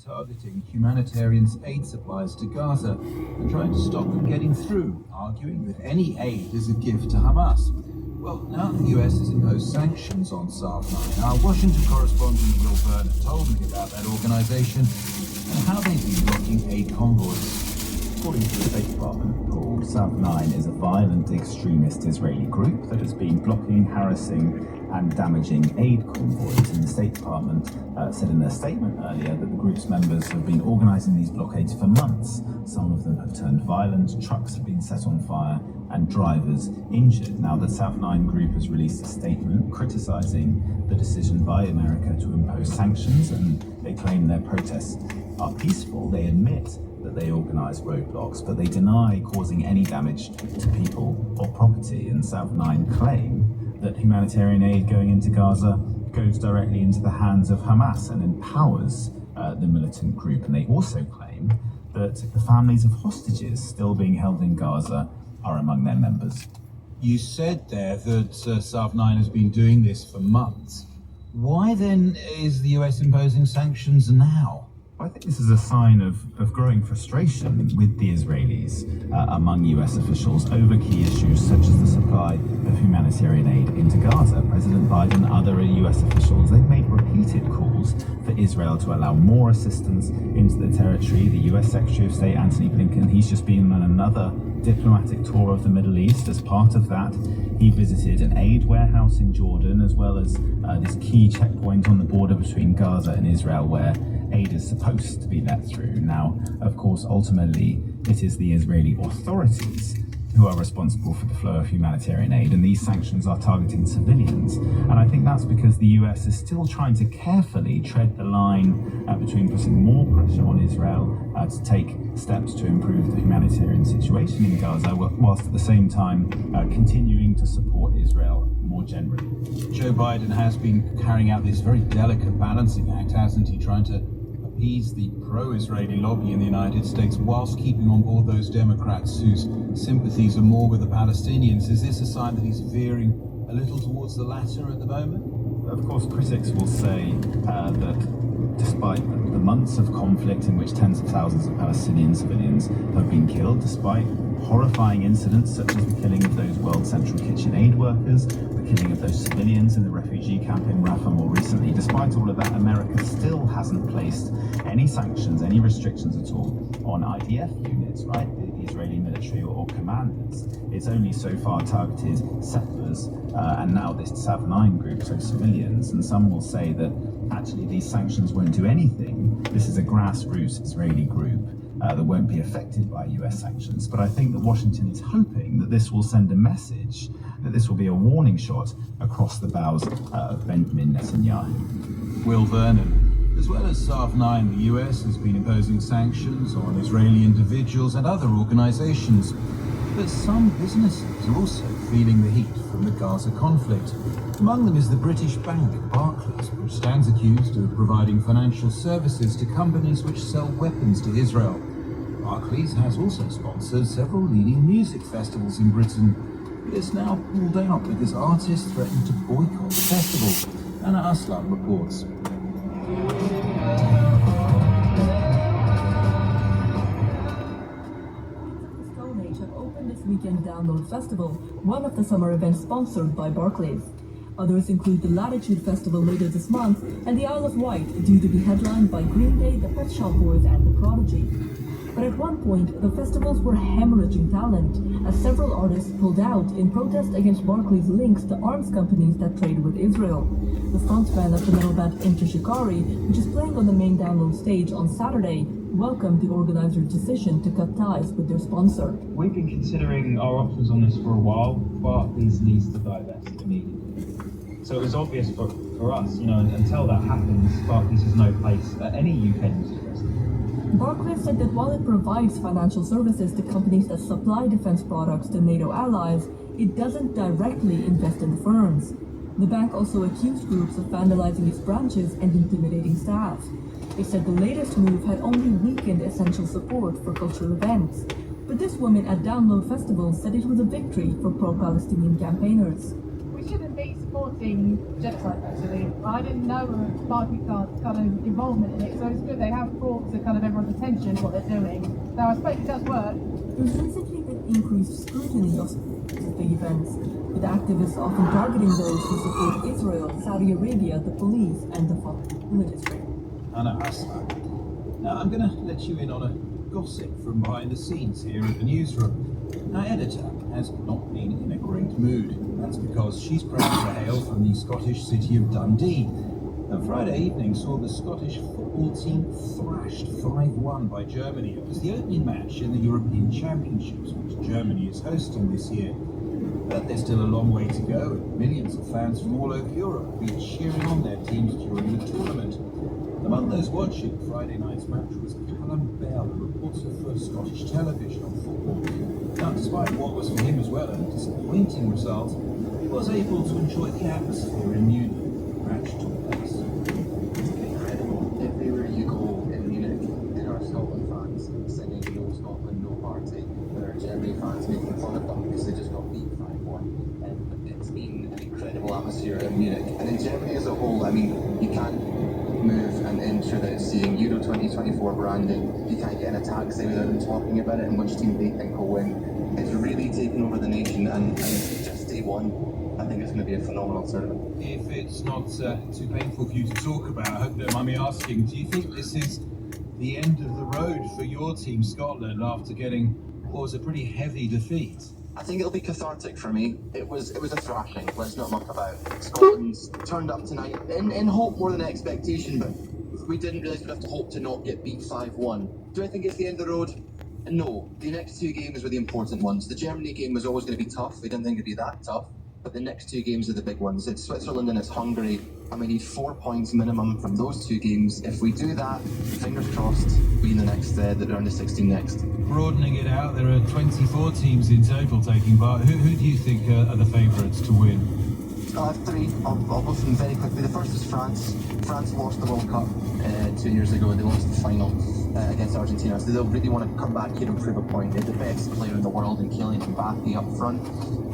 targeting humanitarian aid supplies to Gaza and trying to stop them getting through, arguing that any aid is a gift to Hamas. Well, now the US has imposed sanctions on SAF-9. Our Washington correspondent Will Vernon told me about that organization and how they've been blocking aid convoys. According to the State Department, Paul, SAF-9 is a violent extremist Israeli group that has been blocking, harassing and damaging aid convoys. And the State Department said in their statement earlier that the group's members have been organising these blockades for months. Some of them have turned violent, trucks have been set on fire and drivers injured. Now the SAF-9 group has released a statement criticising the decision by America to impose sanctions, and they claim their protests are peaceful. They admit that they organise roadblocks, but they deny causing any damage to people or property. And SAF-9 claim that humanitarian aid going into Gaza goes directly into the hands of Hamas and empowers the militant group. And they also claim that the families of hostages still being held in Gaza are among their members. You said there that SAF-9 has been doing this for months. Why then is the US imposing sanctions now? I think this is a sign of growing frustration with the Israelis among US officials over key issues such as the supply of humanitarian aid into Gaza. President Biden and other US officials, they've made repeated calls for Israel to allow more assistance into the territory. The US Secretary of State Antony Blinken, he's just been on another diplomatic tour of the Middle East. As part of that, he visited an aid warehouse in Jordan, as well as this key checkpoint on the border between Gaza and Israel where aid is supposed to be let through. Now, of course, ultimately, it is the Israeli authorities who are responsible for the flow of humanitarian aid, and these sanctions are targeting civilians. And I think that's because the US is still trying to carefully tread the line between putting more pressure on Israel to take steps to improve the humanitarian situation in Gaza, whilst at the same time continuing to support Israel more generally. Joe Biden has been carrying out this very delicate balancing act, hasn't he, trying to appease the pro-Israeli lobby in the United States whilst keeping on board those Democrats whose sympathies are more with the Palestinians. Is this a sign that he's veering a little towards the latter at the moment? Of course, critics will say that despite the months of conflict in which tens of thousands of Palestinian civilians have been killed, despite horrifying incidents such as the killing of those World Central Kitchen aid workers, the killing of those civilians in the refugee camp in Rafah more recently, despite all of that, America still hasn't placed any sanctions, any restrictions at all on IDF units, right? The Israeli military or commanders. It's only so far targeted settlers and now this SAF-9 group, so civilians. And some will say that actually these sanctions won't do anything. This is a grassroots Israeli group that won't be affected by US sanctions. But I think that Washington is hoping that this will send a message, that this will be a warning shot across the bows of Benjamin Netanyahu. Will Vernon. As well as SAF-9, the US has been imposing sanctions on Israeli individuals and other organizations. But some businesses are also feeling the heat from the Gaza conflict. Among them is the British bank Barclays, which stands accused of providing financial services to companies which sell weapons to Israel. Barclays has also sponsored several leading music festivals in Britain, but is now pulled out because artists threaten to boycott the festival. Anna Aslan reports. Stone Age have opened this weekend Download Festival, one of the summer events sponsored by Barclays. Others include the Latitude Festival later this month and the Isle of Wight, due to be headlined by Green Day, the Pet Shop Boys and the Prodigy. But at one point, the festivals were hemorrhaging talent, as several artists pulled out in protest against Barclays' links to arms companies that trade with Israel. The frontman of the metal band Enter Shikari, which is playing on the main Download stage on Saturday, welcomed the organizers' decision to cut ties with their sponsor. We've been considering our options on this for a while. Barclays needs to divest immediately. So it was obvious for us, until that happens, Barclays has no place at any UK music festival. Barclays said that while it provides financial services to companies that supply defense products to NATO allies, it doesn't directly invest in the firms. The bank also accused groups of vandalizing its branches and intimidating staff. They said the latest move had only weakened essential support for cultural events. But this woman at Download Festival said it was a victory for pro-Palestinian campaigners. We shouldn't be supporting sporting genocide, actually. I didn't know of Barclaycard's kind of involvement in it, so it's good they have brought to kind of everyone's attention what they're doing. So I suppose it does work. There's recently been increased scrutiny of big events, with activists often targeting those who support Israel, Saudi Arabia, the police, and the foreign ministry. Anna Aslan. Now, I'm going to let you in on a gossip from behind the scenes here at the newsroom. Our editor has not been in a great mood. That's because she's proud to hail from the Scottish city of Dundee. And Friday evening saw the Scottish football team thrashed 5-1 by Germany. It was the opening match in the European Championships, which Germany is hosting this year. But there's still a long way to go, and millions of fans from all over Europe will be cheering on their teams during the tournament. Among those watching Friday night's match was Callum Bell, a reporter for Scottish television on football. Now, despite what was for him as well a disappointing result, he was able to enjoy the atmosphere in Munich. The match took place. Incredible. Everywhere you go in Munich, there are Scotland fans singing "No Scotland, No Party." There are Germany fans making fun of them because they just got beat 5-1. And it's been an incredible atmosphere in Munich. And in Germany as a whole, I mean, you can't move and ensure that it's seeing Euro 2024 branding. You can't get in a taxi without them talking about it and which team they think will win. It's really taken over the nation, and just day one, I think it's going to be a phenomenal tournament. If it's not too painful for you to talk about, I hope you don't mind me asking, do you think this is the end of the road for your team, Scotland, after getting what was a pretty heavy defeat? I think it'll be cathartic for me. It was a thrashing, let's not muck about. Scotland's turned up tonight in hope more than expectation, but we didn't realise we'd have to hope to not get beat 5-1. Do I think it's the end of the road? No. The next two games were the important ones. The Germany game was always going to be tough. We didn't think it'd be that tough. But the next two games are the big ones. It's Switzerland and it's Hungary, and we need 4 points minimum from those two games. If we do that, fingers crossed, we in the next, the round of 16 next. Broadening it out, there are 24 teams in total taking part. Who do you think are the favourites to win? I have three. I'll go through them very quickly. The first is France. France lost the World Cup 2 years ago. They lost the final against Argentina. So they'll really want to come back here and prove a point. They're the best player in the world in Kylian Mbappe up front.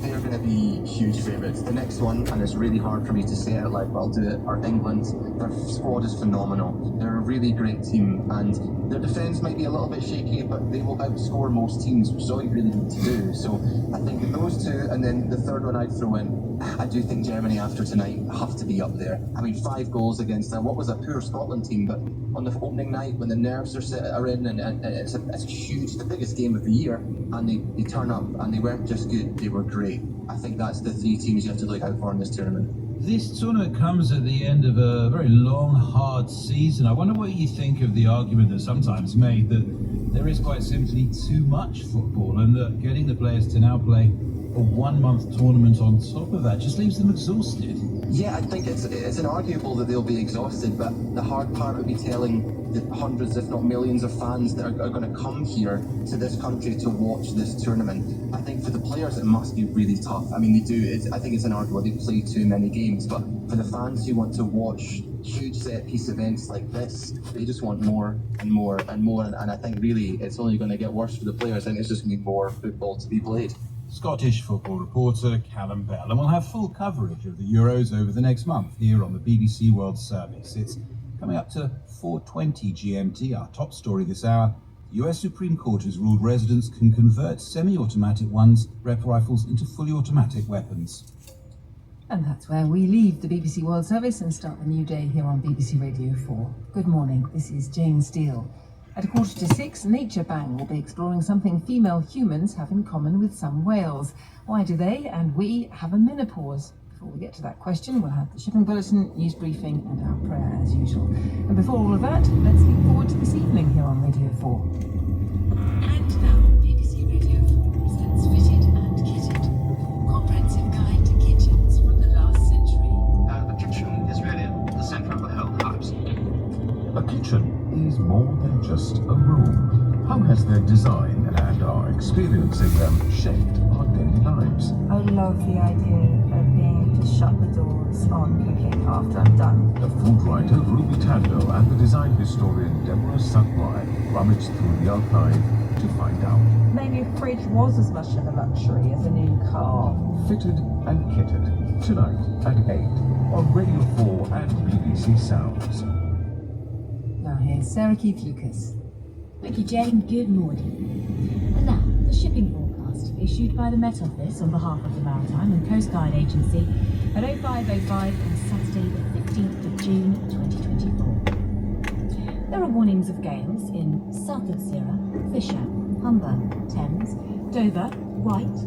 They're going to be huge favourites. The next one, and it's really hard for me to say it out loud, but I'll do it, are England. Their squad is phenomenal. They're a really great team, and their defence might be a little bit shaky, but they will outscore most teams, which is all you really need to do. So I think those two, and then the third one I'd throw in, I do think Germany after tonight have to be up there. I mean, 5 goals against what was a poor Scotland team, but on the opening night when the nerves are in, and it's a huge, the biggest game of the year, and they turn up and they weren't just good, they were great. I think that's the 3 teams you have to look out for in this tournament. This tournament comes at the end of a very long, hard season. I wonder what you think of the argument that's sometimes made that there is quite simply too much football, and that getting the players to now play a 1-month tournament on top of that just leaves them exhausted. Yeah, I think it's inarguable that they'll be exhausted, but the hard part would be telling the hundreds, if not millions, of fans that are going to come here to this country to watch this tournament. I think for the players it must be really tough. I mean, they do. I think it's inarguable they play too many games, but for the fans who want to watch huge set-piece events like this, they just want more and more and more. And I think really it's only going to get worse for the players, and it's just going to be more football to be played. Scottish football reporter Callum Bell, and we'll have full coverage of the Euros over the next month here on the BBC World Service. It's coming up to 4:20 GMT. Our top story this hour: the US Supreme Court has ruled residents can convert semi-automatic rep rifles into fully automatic weapons. And that's where we leave the BBC World Service and start the new day here on BBC Radio 4. Good morning, this is Jane Steele. At 6:15, Nature Bang will be exploring something female humans have in common with some whales. Why do they and we have a menopause? Before we get to that question, we'll have the shipping bulletin, news briefing and our prayer as usual. And before all of that, let's look forward to this evening here on Radio 4. And now, BBC Radio 4 presents Fitted and Kitted, comprehensive guide to kitchens from the last century. The kitchen is really the centre of the whole house. A kitchen is more than just a room. How has their design and our experience in them shaped our daily lives? I love the idea of being able to shut the doors on cooking after I'm done. The food writer Ruby Tando and the design historian Deborah Sutwry rummaged through the archive to find out. Maybe a fridge was as much of a luxury as a new car. Fitted and Kitted. tonight at 8 on Radio 4 and BBC Sounds. Now here's Sarah Keith Lucas. Thank you, Jane. Good morning. And now, the shipping forecast issued by the Met Office on behalf of the Maritime and Coast Guard Agency at 05:05 on Saturday, the 15th of June 2024. There are warnings of gales in south of Sierra, Fisher, Humber, Thames, Dover, White,